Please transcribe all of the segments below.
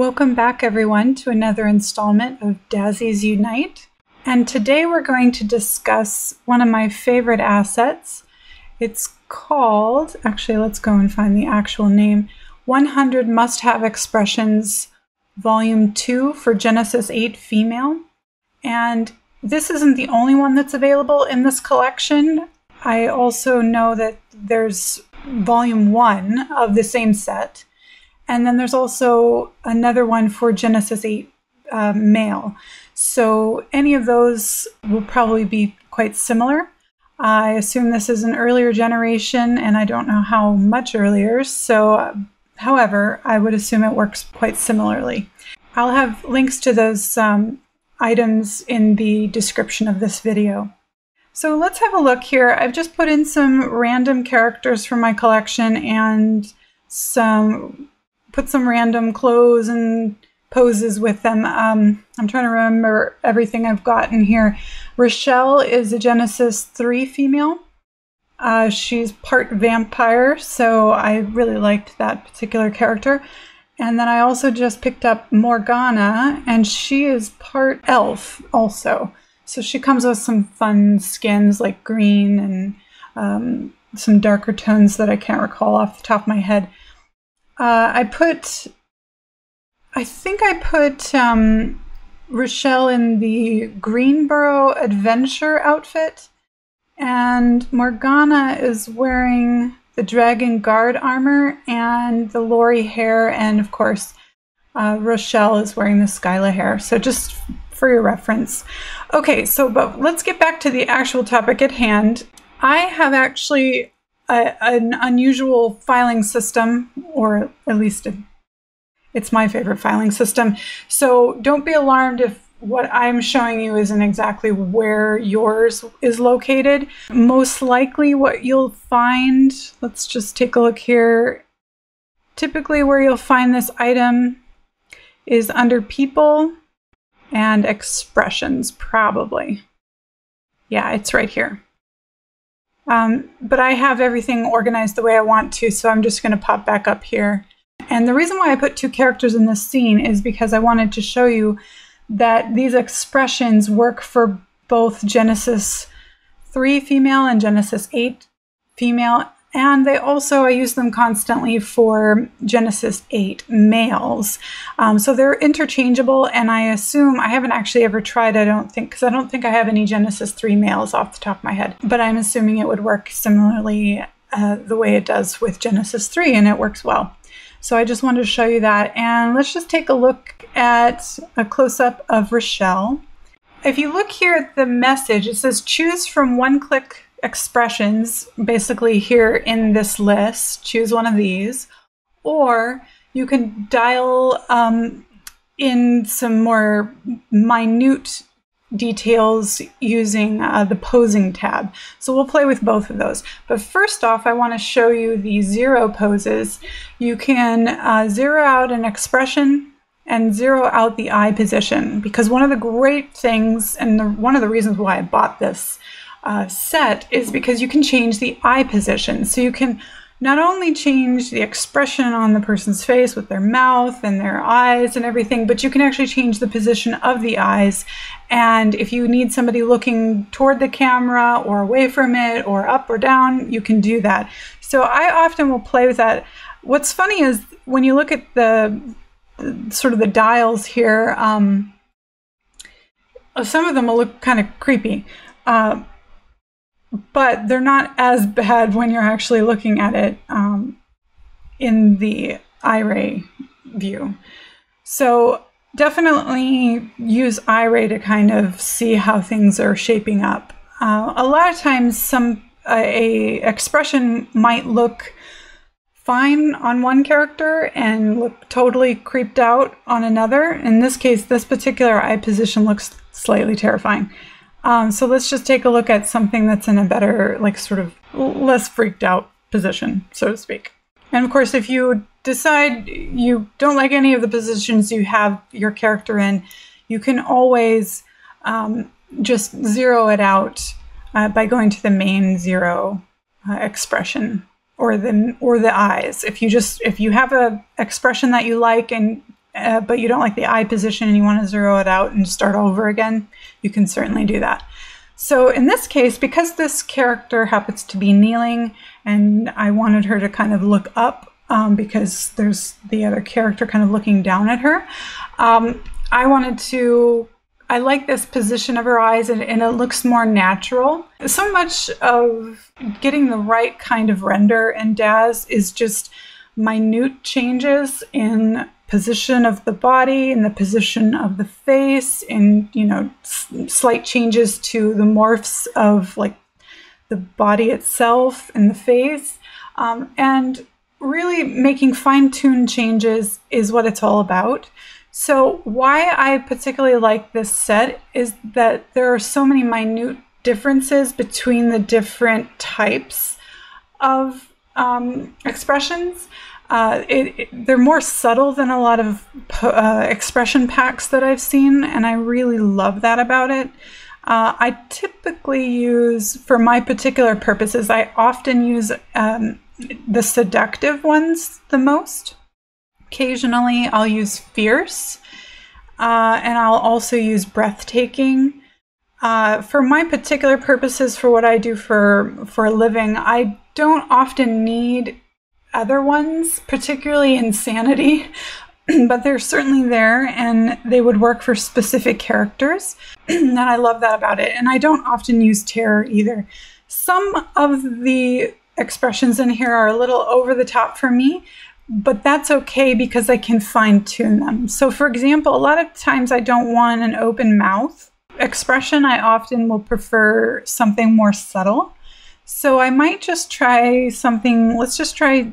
Welcome back everyone to another installment of Dazzies Unite. And today we're going to discuss one of my favorite assets. It's called, actually let's go and find the actual name, 100 Must-Have Expressions Volume 2 for Genesis 8 Female. And this isn't the only one that's available in this collection. I also know that there's Volume 1 of the same set. And then there's also another one for Genesis 8 male. So any of those will probably be quite similar. I assume this is an earlier generation, and I don't know how much earlier. So, however, I would assume it works quite similarly. I'll have links to those items in the description of this video. So let's have a look here. I've just put in some random characters from my collection and put some random clothes and poses with them. I'm trying to remember everything I've got in here. Rochelle is a Genesis 3 female. She's part vampire, so I really liked that particular character. And then I also just picked up Morgana, and she is part elf also. So she comes with some fun skins like green and some darker tones that I can't recall off the top of my head. I think I put Rochelle in the Greenboro Adventure outfit, and Morgana is wearing the Dragon Guard armor and the Lori hair, and of course Rochelle is wearing the Skyla hair, so just for your reference. Okay, but let's get back to the actual topic at hand. I have actually an unusual filing system, or at least it's my favorite filing system. So don't be alarmed if what I'm showing you isn't exactly where yours is located. Most likely what you'll find, let's just take a look here. Typically where you'll find this item is under People and Expressions, probably. Yeah, it's right here. But I have everything organized the way I want to, so I'm just going to pop back up here. And the reason why I put two characters in this scene is because I wanted to show you that these expressions work for both Genesis 3 female and Genesis 8 female, and I use them constantly for Genesis 8 males. So they're interchangeable, and I assume, I haven't actually ever tried, because I don't think I have any Genesis 3 males off the top of my head, but I'm assuming it would work similarly the way it does with Genesis 3, and it works well. So I just wanted to show you that, and let's just take a look at a close-up of Rochelle. If you look here at the message, it says choose from one-click expressions, basically here in this list, choose one of these, or you can dial in some more minute details using the posing tab. So we'll play with both of those. But first off, I want to show you the zero poses. You can zero out an expression and zero out the eye position, because one of the great things, and one of the reasons why I bought this set, is because you can change the eye position. So you can not only change the expression on the person's face with their mouth and their eyes and everything, but you can actually change the position of the eyes. And if you need somebody looking toward the camera or away from it or up or down, you can do that. So I often will play with that. What's funny is when you look at the sort of the dials here, some of them will look kind of creepy. But they're not as bad when you're actually looking at it in the iRay view. So definitely use iRay to kind of see how things are shaping up. A lot of times a expression might look fine on one character and look totally creeped out on another. In this case, this particular eye position looks slightly terrifying. So let's just take a look at something that's in a better, like sort of less freaked out position, so to speak. And of course, if you decide you don't like any of the positions you have your character in, you can always just zero it out by going to the main zero expression or the eyes. If you have a expression that you like and but you don't like the eye position and you want to zero it out and start over again, you can certainly do that. So in this case, because this character happens to be kneeling and I wanted her to kind of look up because there's the other character kind of looking down at her, I like this position of her eyes and it looks more natural. So much of getting the right kind of render in DAZ is just minute changes in position of the body and the position of the face, and slight changes to the morphs of like the body itself and the face, and really making fine-tuned changes is what it's all about. So why I particularly like this set is that there are so many minute differences between the different types of expressions. They're more subtle than a lot of expression packs that I've seen, and I really love that about it. I typically use, for my particular purposes, I often use the seductive ones the most. Occasionally I'll use fierce, and I'll also use breathtaking. For my particular purposes, for what I do for a living, I don't often need other ones, particularly insanity, but they're certainly there and they would work for specific characters. And I love that about it. And I don't often use terror either. Some of the expressions in here are a little over the top for me, but that's okay because I can fine tune them. So for example, a lot of times I don't want an open mouth expression. I often will prefer something more subtle. So I might just try something, let's just try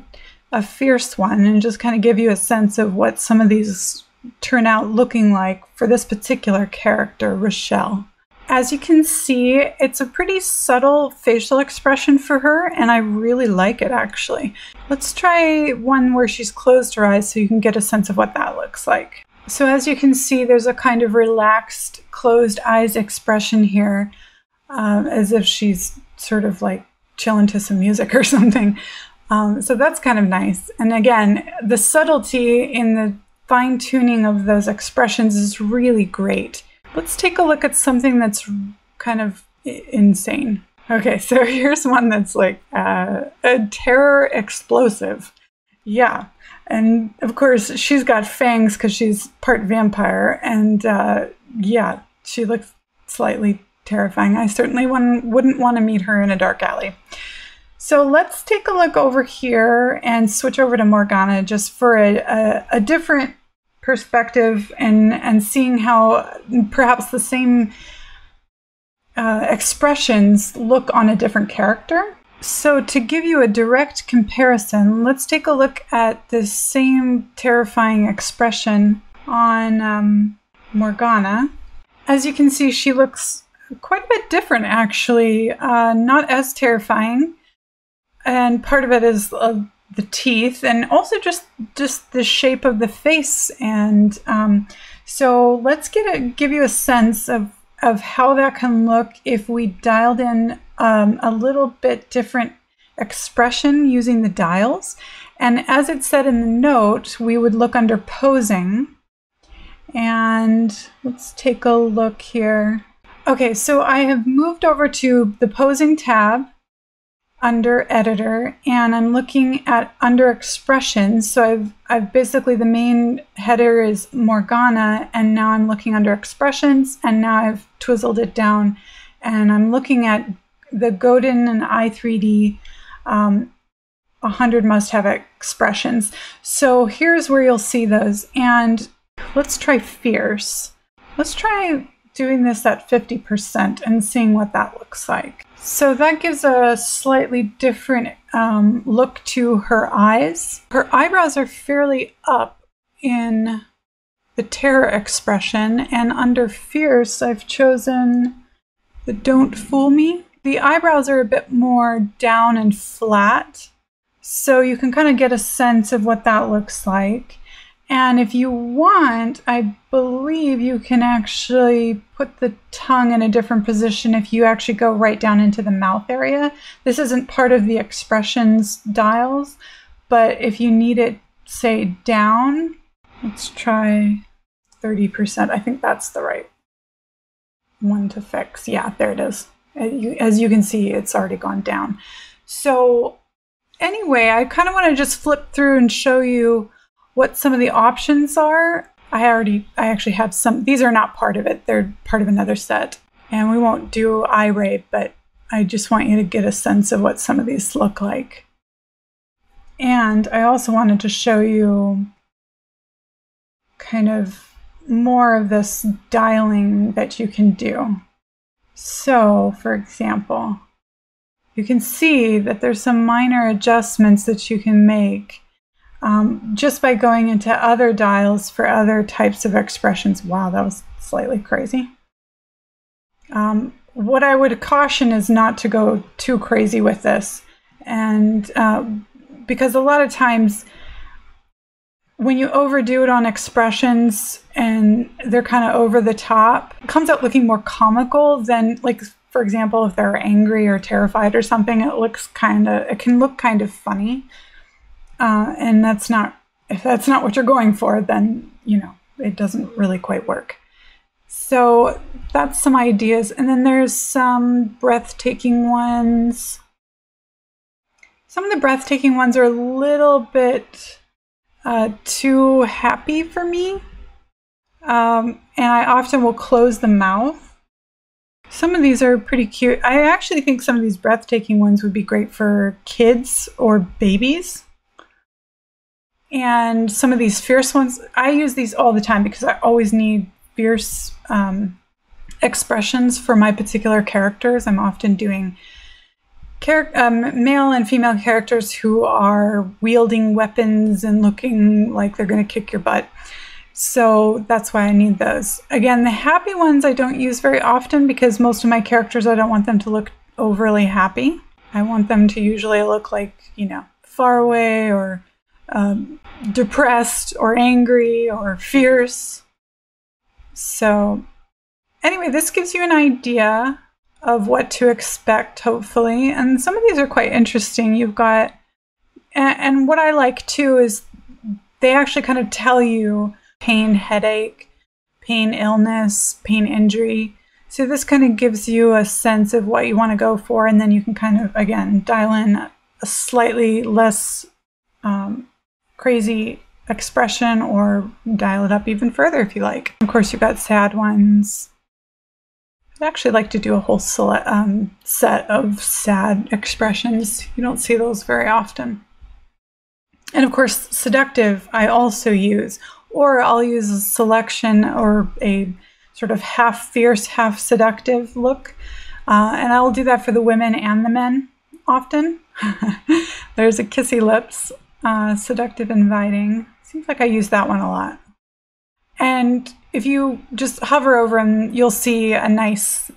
a fierce one and just kind of give you a sense of what some of these turn out looking like for this particular character, Rochelle. As you can see, it's a pretty subtle facial expression for her, and I really like it actually. Let's try one where she's closed her eyes so you can get a sense of what that looks like. So as you can see, there's a kind of relaxed, closed eyes expression here, as if she's sort of like chilling to some music or something. So that's kind of nice. And again, the subtlety in the fine-tuning of those expressions is really great. Let's take a look at something that's kind of insane. Okay, so here's one that's like a terror explosive. Yeah, and of course she's got fangs because she's part vampire, and yeah, she looks slightly terrifying. I certainly wouldn't want to meet her in a dark alley. So let's take a look over here and switch over to Morgana just for a different perspective and seeing how perhaps the same expressions look on a different character. So to give you a direct comparison, let's take a look at the same terrifying expression on Morgana. As you can see, she looks quite a bit different actually, not as terrifying. And part of it is the teeth, and also just the shape of the face. And so let's give you a sense of how that can look if we dialed in a little bit different expression using the dials. And as it said in the note, we would look under posing. And let's take a look here. Okay, so I have moved over to the posing tab under editor, and I'm looking at under expressions. So I've basically, the main header is Morgana, and now I'm looking under expressions, and now I've twizzled it down and I'm looking at the Godin and i3D 100 must-have expressions. So here's where you'll see those, and let's try fierce. Let's try doing this at 50% and seeing what that looks like. So that gives a slightly different look to her eyes. Her eyebrows are fairly up in the terror expression, and under fierce I've chosen the don't fool me. The eyebrows are a bit more down and flat, so you can kind of get a sense of what that looks like. And if you want, I believe you can actually put the tongue in a different position if you actually go right down into the mouth area. This isn't part of the expressions dials, but if you need it, say, down, Let's try 30%. I think that's the right one to fix. Yeah, there it is. As you can see, it's already gone down. So anyway, I kind of want to just flip through and show you what some of the options are. I actually have some. These are not part of it. They're part of another set. And we won't do eye rape, but I just want you to get a sense of what some of these look like. And I also wanted to show you kind of more of this dialing that you can do. So, for example, you can see that there's some minor adjustments that you can make just by going into other dials for other types of expressions. Wow, that was slightly crazy. What I would caution is not to go too crazy with this, and because a lot of times when you overdo it on expressions and they're kind of over the top, it comes out looking more comical than, like, for example, if they're angry or terrified or something, it can look kind of funny. And if that's not what you're going for, then, it doesn't really quite work. So that's some ideas. And then there's some breathtaking ones. Some of the breathtaking ones are a little bit too happy for me. And I often will close the mouth. Some of these are pretty cute. I actually think some of these breathtaking ones would be great for kids or babies. And some of these fierce ones, I use these all the time because I always need fierce expressions for my particular characters. I'm often doing male and female characters who are wielding weapons and looking like they're going to kick your butt. So that's why I need those. Again, the happy ones I don't use very often because most of my characters, I don't want them to look overly happy. I want them to usually look like, far away or depressed or angry or fierce. So anyway, this gives you an idea of what to expect, hopefully. And some of these are quite interesting. You've got, and what I like too is they actually kind of tell you pain, headache, pain, illness, pain, injury. So this kind of gives you a sense of what you want to go for. And then you can kind of, again, dial in a slightly less crazy expression or dial it up even further if you like. Of course, you've got sad ones. I actually like to do a whole set of sad expressions. You don't see those very often. And of course, seductive I also use, or I'll use a selection or a sort of half fierce, half seductive look. And I'll do that for the women and the men often. There's a kissy lips, seductive, inviting. Seems like I use that one a lot. And if you just hover over them, you'll see a nice,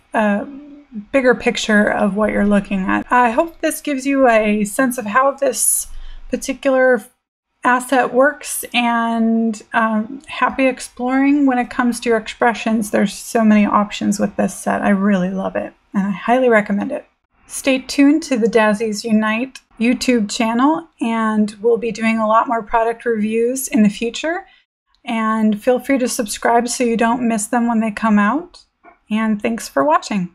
bigger picture of what you're looking at. I hope this gives you a sense of how this particular asset works, and happy exploring when it comes to your expressions. There's so many options with this set. I really love it, and I highly recommend it. Stay tuned to the Dazzies Unite YouTube channel, and we'll be doing a lot more product reviews in the future. And feel free to subscribe so you don't miss them when they come out. And thanks for watching.